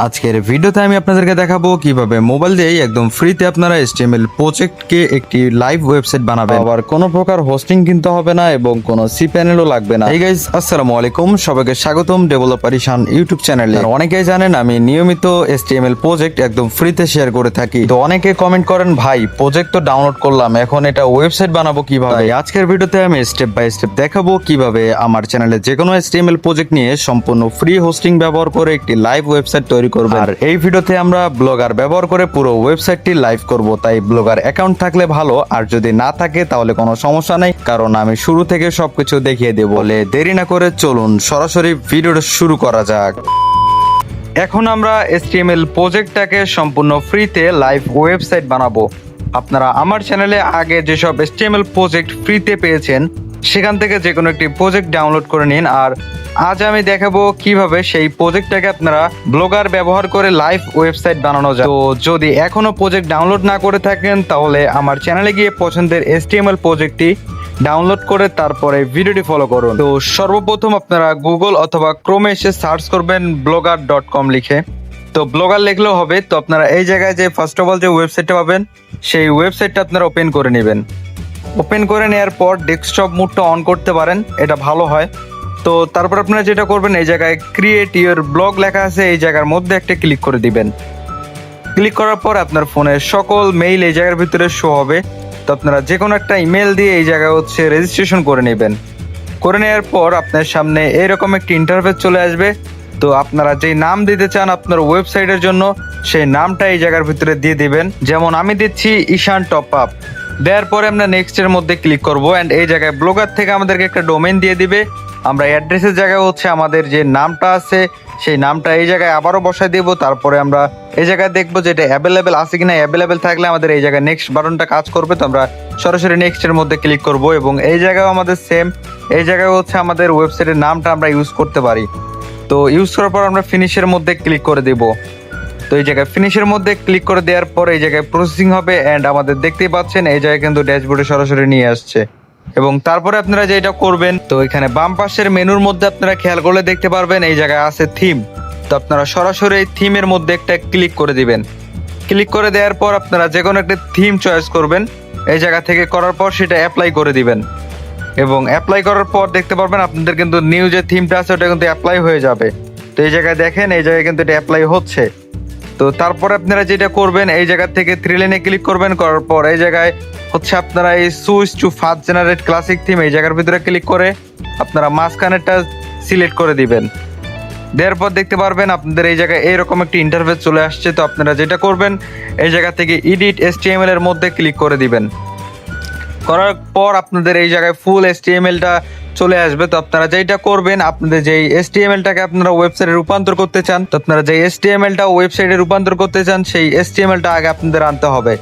আজকের ভিডিওতে আমি আপনাদেরকে দেখাবো কিভাবে মোবাইল দিয়ে একদম ফ্রিতে আপনারা HTML প্রজেক্টকে একটি লাইভ ওয়েবসাইট বানাবেন। আবার কোনো প্রকার হোস্টিং কিনতে হবে না এবং কোনো cPanel-ও লাগবে না। এই গাইস, আসসালামু আলাইকুম, সবাইকে স্বাগতম ডেভেলপার ঈশান ইউটিউব চ্যানেলে। অনেকেই জানেন আমি নিয়মিত HTML প্রজেক্ট একদম ফ্রিতে শেয়ার করে থাকি। তো অনেকে কমেন্ট করেন, ভাই প্রজেক্ট তো ডাউনলোড করলাম, এখন এটা ওয়েবসাইট বানাবো কিভাবে? আজকের ভিডিওতে আমি স্টেপ বাই স্টেপ দেখাবো কিভাবে আমার চ্যানেলে যে কোনো HTML প্রজেক্ট নিয়ে সম্পূর্ণ ফ্রি হোস্টিং ব্যবহার করে একটি লাইভ ওয়েবসাইট তৈরি করবেন। আর এই ভিডিওতে আমরা ব্লগার ব্যবহার করে পুরো ওয়েবসাইটটি লাইভ করব, তাই ব্লগার অ্যাকাউন্ট থাকলে ভালো, আর যদি না থাকে তাহলে কোনো সমস্যা নেই, কারণ আমি শুরু থেকে সবকিছু দেখিয়ে দেব। বলে দেরি না করে চলুন সরাসরি ভিডিওটা শুরু করা যাক। এখন আমরা HTML প্রজেক্টটাকে সম্পূর্ণ ফ্রিতে লাইভ ওয়েবসাইট বানাবো। আপনারা আমার চ্যানেলে আগে যেসব HTML প্রজেক্ট ফ্রিতে পেয়েছেন সেখান থেকে যে কোনো একটি প্রজেক্ট ডাউনলোড করে নিন। আর আজ আমি দেখাবো কিভাবে সেই প্রজেক্টটাকে আপনারা ব্লগার ব্যবহার করে লাইভ ওয়েবসাইট বানানো যায়। তো যদি এখনো প্রজেক্ট ডাউনলোড না করে থাকেন তাহলে আমার চ্যানেলে গিয়ে পছন্দের HTML প্রজেক্টটি ডাউনলোড করে তারপরে ভিডিওটি ফলো করুন। তো সর্বপ্রথম আপনারা গুগল অথবা ক্রোমে এসে সার্চ করবেন blogger.com লিখে। তো ব্লগার লিখলেও হবে। তো আপনারা এই জায়গায় যে ফার্স্ট অফ অল যে ওয়েবসাইটটা পাবেন সেই ওয়েবসাইটটা আপনারা ওপেন করে নেবেন। ওপেন করে নেওয়ার পর ডেস্কটপ মোডটা অন করতে পারেন, এটা ভালো হয়। তো তারপর আপনারা যেটা করবেন, এই জায়গায় ক্রিয়েট ইউর ব্লগ লেখা আছে, এই জায়গার মধ্যে একটা ক্লিক করে দিবেন। ক্লিক করার পর আপনার ফোনের সকল মেইল এই জায়গার ভিতরে শো হবে। তো আপনারা যে কোনো একটা ইমেল দিয়ে এই জায়গায় রেজিস্ট্রেশন করে নেবেন। করে নেওয়ার পর আপনার সামনে এরকম একটি ইন্টারফেস চলে আসবে। তো আপনারা যেই নাম দিতে চান আপনার ওয়েবসাইটের জন্য সেই নামটা এই জায়গার ভিতরে দিয়ে দিবেন। যেমন আমি দিচ্ছি ঈশান টপ আপ। দেওয়ার পরে আমরা নেক্সটের মধ্যে ক্লিক করব। অ্যান্ড এই জায়গায় ব্লগার থেকে আমাদেরকে একটা ডোমেইন দিয়ে দিবে। আমরা অ্যাড্রেসের জায়গায় আমাদের যে নামটা আছে সেই নামটা এই জায়গায় আবারও বসায় দিব। তারপরে আমরা এই জায়গায় দেখবো যে এটা অ্যাভেলেবেল আছে কিনা। অ্যাভেলেবেল থাকলে আমাদের এই জায়গায় নেক্সট বাটনটা কাজ করবে। তো আমরা সরাসরি নেক্সটের মধ্যে ক্লিক করব এবং এই জায়গায় আমাদের সেম এই জায়গায় আমাদের ওয়েবসাইটের নামটা আমরা ইউজ করতে পারি। তো ইউজ করার পর আমরা ফিনিশের মধ্যে ক্লিক করে দেব। তো এই জায়গায় ফিনিশের মধ্যে ক্লিক করে দেওয়ার পর এই জায়গায় প্রসেসিং হবে। অ্যান্ড আমাদের দেখতেই পাচ্ছেন এই জায়গায় কিন্তু ড্যাশবোর্ডে সরাসরি নিয়ে আসছে। এবং তারপরে আপনারা যেটা করবেন, তো এখানে বাম পাশের মেনুর মধ্যে আপনারা খেয়াল করলে দেখতে পারবেন এই জায়গায় আছে থিম। তো আপনারা সরাসরি এই থিমের মধ্যে একটা ক্লিক করে দিবেন। ক্লিক করে দেওয়ার পর আপনারা যে কোনো একটা থিম চয়েস করবেন এই জায়গা থেকে, করার পর সেটা অ্যাপ্লাই করে দিবেন। এবং অ্যাপ্লাই করার পর দেখতে পারবেন আপনাদের কিন্তু নিউ যে থিমটা আছে ওটা কিন্তু অ্যাপ্লাই হয়ে যাবে। তো এই জায়গায় দেখেন এই জায়গায় কিন্তু এটা অ্যাপ্লাই হচ্ছে। তো তারপরে আপনারা যেটা করবেন, এই জায়গা থেকে থ্রি লাইনে ক্লিক করবেন। করার পর এই জায়গায় আপনারা এই switch to fast generate classic theme এই জায়গার ভিতরে ক্লিক করে আপনারা মাঝখানেরটা সিলেক্ট করে দিবেন। দেওয়ার পর দেখতে পারবেন আপনাদের এই জায়গায় এইরকম একটি ইন্টারফেস চলে আসছে। তো আপনারা যেটা করবেন, এই জায়গা থেকে এডিট HTML এর মধ্যে ক্লিক করে দিবেন। করার পর আপনাদের এই জায়গায় ফুল HTML-টা চলে আসবে। তো আপনারা যেটা করবেন, আপনাদের যেই HTML-টাকে আপনারা ওয়েবসাইটে রূপান্তর করতে চান, তো আপনারা যেই HTML-টা ওয়েবসাইটে রূপান্তর করতে চান সেই HTML-টা আগে আপনাদের আনতে হবে।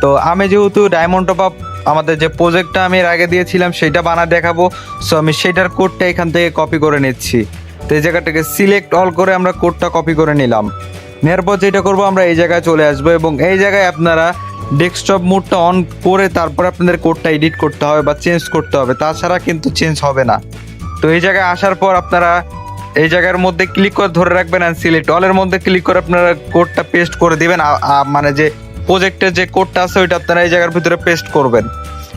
তো আমি যেহেতু ডায়মন্ড টপ আপ আমাদের যে প্রজেক্টটা আমি এর আগে দিয়েছিলাম সেইটা বানা দেখাবো, সো আমি সেইটার কোডটা এখান থেকে কপি করে নিচ্ছি। তো এই জায়গাটাকে সিলেক্ট অল করে আমরা কোডটা কপি করে নিলাম। নেওয়ার পর যেটা করবো, আমরা এই জায়গায় চলে আসবো এবং এই জায়গায় আপনারা ডেস্কটপ মোডটা অন করে তারপর আপনাদের কোডটা এডিট করতে হবে বা চেঞ্জ করতে হবে, তাছাড়া কিন্তু চেঞ্জ হবে না। তো এই জায়গায় আসার পর আপনারা এই জায়গার মধ্যে ক্লিক করে ধরে রাখবেন আর সিলেক্ট অলের মধ্যে ক্লিক করে আপনারা কোডটা পেস্ট করে দিবেন। মানে যে প্রজেক্টের যে কোডটা আছে ওইটা আপনারা এই জায়গার ভিতরে পেস্ট করবেন।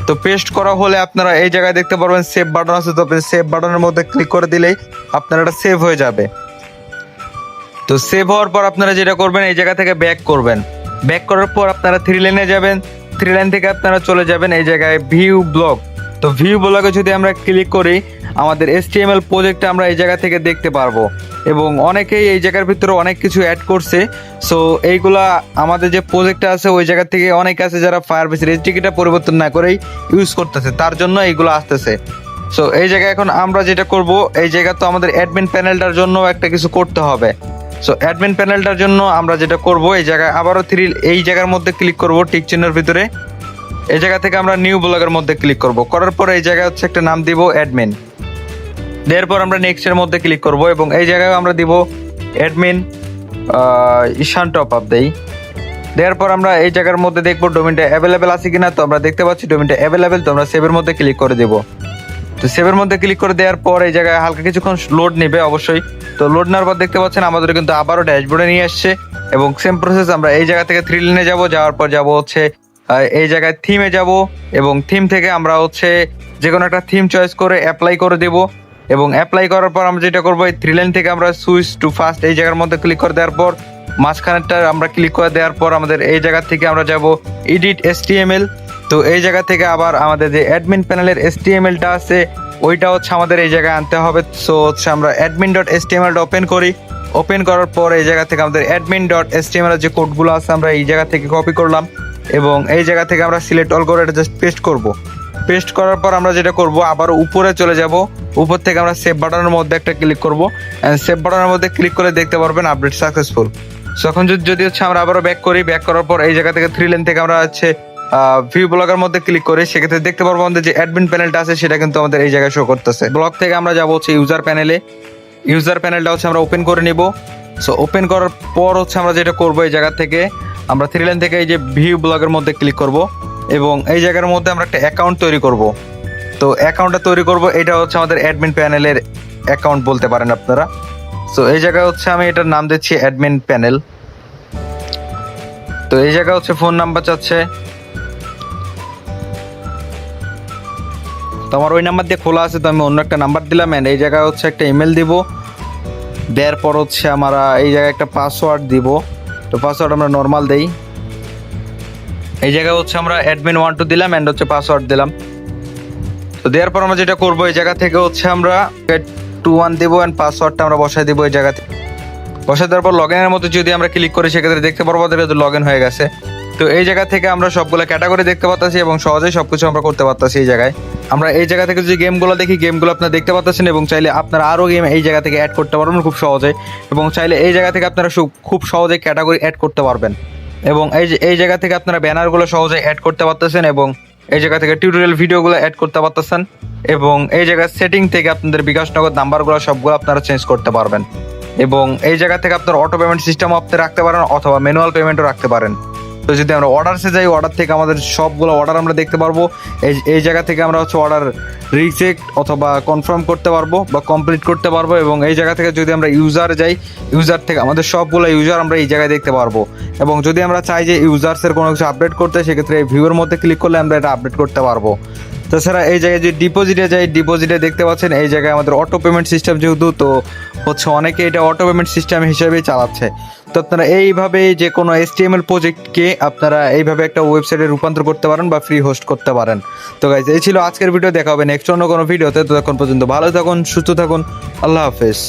তো পেস্ট করা হলে আপনারা এই জায়গায় দেখতে পারবেন সেভ বাটন আছে। তো সেভ বাটনের মধ্যে ক্লিক করে দিলেই আপনার এটা সেভ হয়ে যাবে। তো সেভ হওয়ার পর আপনারা যেটা করবেন, এই জায়গা থেকে ব্যাক করবেন। ব্যাক করার পর আপনারা থ্রি লাইনে যাবেন। থ্রি লাইন থেকে আপনারা চলে যাবেন এই জায়গায় ভিউ ব্লগ। তো ভিউ ব্লগে যদি আমরা ক্লিক করি, আমাদের HTML প্রজেক্টটা আমরা এই জায়গা থেকে দেখতে পারবো। এবং অনেকেই এই জায়গার ভিতরে অনেক কিছু অ্যাড করছে। সো এইগুলা আমাদের যে প্রজেক্টটা আছে ওই জায়গা থেকে অনেক আছে যারা ফায়ারবেসের SDK-টা পরিবর্তন না করেই ইউজ করতেছে, তার জন্য এইগুলো আসতেছে। সো এই জায়গায় এখন আমরা যেটা করব, এই জায়গা তো আমাদের অ্যাডমিন প্যানেলটার জন্য একটা কিছু করতে হবে। সো অ্যাডমিন প্যানেলটার জন্য আমরা যেটা করব, এই জায়গায় আবারও এই জায়গার মধ্যে ক্লিক করব টিক চিহ্নের ভিতরে। এই জায়গা থেকে আমরা নিউ ব্লগের মধ্যে ক্লিক করব। করার পর এই জায়গায় একটা নাম দিব অ্যাডমিন। দেওয়ার পর আমরা নেক্সটের মধ্যে ক্লিক করব এবং এই জায়গায় আমরা দিব অ্যাডমিন ঈশান টপ আপ দেওয়ার পর আমরা এই জায়গার মধ্যে দেখবো ডোমেইনটা অ্যাভেলেবেল আছে কিনা। তো আমরা দেখতে পাচ্ছি ডোমেইনটা অ্যাভেলেবেল। তো আমরা সেভের মধ্যে ক্লিক করে দেব। তো সেভের মধ্যে ক্লিক করে দেওয়ার পর এই জায়গায় হালকা কিছুক্ষণ লোড নেবে অবশ্যই। তো লোড নেওয়ার পর দেখতে পাচ্ছেন আমাদের কিন্তু আবারও ড্যাশবোর্ডে নিয়ে আসছে এবং সেম প্রসেস আমরা এই জায়গা থেকে 3 লাইনে যাওয়ার পর যাব হচ্ছে এই জায়গায় থিমে যাব এবং থিম থেকে আমরা হচ্ছে যে কোনো একটা থিম চয়েস করে অ্যাপ্লাই করে দেব এবং অ্যাপ্লাই করার পর আমরা যেটা করবো এই 3 লাইন থেকে আমরা সুইচ টু ফাস্ট এই জায়গার মধ্যে ক্লিক করে দেওয়ার পর মাঝখানেরটা আমরা ক্লিক করে দেওয়ার পর আমাদের এই জায়গা থেকে আমরা যাব এডিট HTML। তো এই জায়গা থেকে আবার আমাদের যে অ্যাডমিন প্যানেলের HTML-টা আছে ওইটা হচ্ছে আমাদের এই জায়গায় আনতে হবে। সো হচ্ছে আমরা admin.html ওপেন করি, ওপেন করার পর এই জায়গা থেকে আমাদের admin.html এর যে কোডগুলো আছে আমরা এই জায়গা থেকে কপি করলাম এবং এই জায়গা থেকে আমরা সিলেক্ট অল করে এটা জাস্ট পেস্ট করব। পেস্ট করার পর আমরা যেটা করব আবার উপরে চলে যাব, উপর থেকে আমরা সেভ বাটনের মধ্যে একটা ক্লিক করব। সেভ বাটনের মধ্যে ক্লিক করে দেখতে পারবেন আপডেট সাকসেসফুল। সো এখন যদি হচ্ছে আমরা আবারও ব্যাক করি, ব্যাক করার পর এই জায়গা থেকে 3 লাইন থেকে আমরা হচ্ছে ভিউ ব্লগের মধ্যে ক্লিক করে সেক্ষেত্রে দেখতে পারবো আমাদের যে অ্যাডমিন প্যানেলটা আছে সেটা কিন্তু আমাদের এই জায়গায় শো করতেছে। ব্লগ থেকে আমরা যাবো হচ্ছে ইউজার প্যানেলে, ইউজার প্যানেলটা হচ্ছে আমরা ওপেন করে নিব। সো ওপেন করার পর হচ্ছে আমরা যেটা করবো এই জায়গা থেকে আমরা 3 লাইন থেকে এই যে ভিউ ব্লগের মধ্যে ক্লিক করব এবং এই জায়গার মধ্যে আমরা একটা অ্যাকাউন্ট তৈরি করব। তো অ্যাকাউন্টটা তৈরি করব, এটা হচ্ছে আমাদের অ্যাডমিন প্যানেলের অ্যাকাউন্ট বলতে পারেন আপনারা। সো এই জায়গায় হচ্ছে আমি এটার নাম দিচ্ছি অ্যাডমিন প্যানেল। তো এই জায়গায় হচ্ছে ফোন নাম্বার চাচ্ছে, তো আমার ওই নাম্বার দিয়ে খোলা আছে তো আমি অন্য একটা নাম্বার দিলাম অ্যান্ড এই জায়গায় হচ্ছে একটা ইমেল দিব, দেওয়ার পর হচ্ছে আমরা এই জায়গায় একটা পাসওয়ার্ড দিব। তো পাসওয়ার্ড আমরা নর্মাল দেই, এই জায়গায় হচ্ছে আমরা admin12 দিলাম অ্যান্ড হচ্ছে পাসওয়ার্ড দিলাম। তো দেওয়ার পর আমরা যেটা করবো এই জায়গা থেকে হচ্ছে আমরা 21 দেবো অ্যান্ড পাসওয়ার্ডটা আমরা বসাই দেবো এই জায়গাতে। বসাই দেওয়ার পর লগ ইনের মধ্যে যদি আমরা ক্লিক করি সেক্ষেত্রে দেখতে পারবো আমাদের লগ ইন হয়ে গেছে। তো এই জায়গা থেকে আমরা সবগুলো ক্যাটাগরি দেখতে পাচ্ছি এবং সহজেই সবকিছু আমরা করতে পারতেছি। এই জায়গায় আমরা এই জায়গা থেকে যদি গেমগুলো দেখি গেমগুলো আপনারা দেখতে পাচ্ছেন এবং চাইলে আপনারা আরও গেম এই জায়গা থেকে অ্যাড করতে পারবেন খুব সহজে এবং চাইলে এই জায়গা থেকে আপনারা খুব সহজে ক্যাটাগরি অ্যাড করতে পারবেন এবং এই জায়গা থেকে আপনারা ব্যানারগুলো সহজে অ্যাড করতে পারতেছেন এবং এই জায়গা থেকে টিউটোরিয়াল ভিডিওগুলো অ্যাড করতে পারতেছেন এবং এই জায়গায় সেটিং থেকে আপনাদের বিকাশ নগদ নাম্বারগুলো সবগুলো আপনারা চেঞ্জ করতে পারবেন এবং এই জায়গা থেকে আপনার অটো পেমেন্ট সিস্টেমও আপনি রাখতে পারেন অথবা ম্যানুয়াল পেমেন্টও রাখতে পারেন। তো যদি আমরা অর্ডারসে যাই অর্ডার থেকে আমাদের সবগুলো অর্ডার আমরা দেখতে পারবো। এই জায়গা থেকে আমরা হচ্ছে অর্ডার রিজেক্ট অথবা কনফার্ম করতে পারবো বা কমপ্লিট করতে পারবো এবং এই জায়গা থেকে যদি আমরা ইউজার যাই ইউজার থেকে আমাদের সবগুলো ইউজার আমরা এই জায়গায় দেখতে পারবো এবং যদি আমরা চাই যে ইউজার্সের কোনো কিছু আপডেট করতে সেক্ষেত্রে এই ভিউয়ের মধ্যে ক্লিক করলে আমরা এটা আপডেট করতে পারবো। তাছাড়া এই জায়গায় যে ডিপোজিটে যাই ডিপোজিটে দেখতে পাচ্ছেন এই জায়গায় আমাদের অটো পেমেন্ট সিস্টেম যেহেতু তো হচ্ছে অনেকে এটা অটো পেমেন্ট সিস্টেম হিসেবেই চালাচ্ছে। তো আপনারা এইভাবে যে কোনো HTML প্রজেক্টকে আপনারা এইভাবে একটা ওয়েবসাইটে রূপান্তর করতে পারেন বা ফ্রি হোস্ট করতে পারেন। তো গাইজ এই ছিল আজকের ভিডিও, দেখা হবে নেক্সট অন্য কোনো ভিডিওতে। তো তখন পর্যন্ত ভালো থাকুন, সুস্থ থাকুন, আল্লাহ হাফেজ।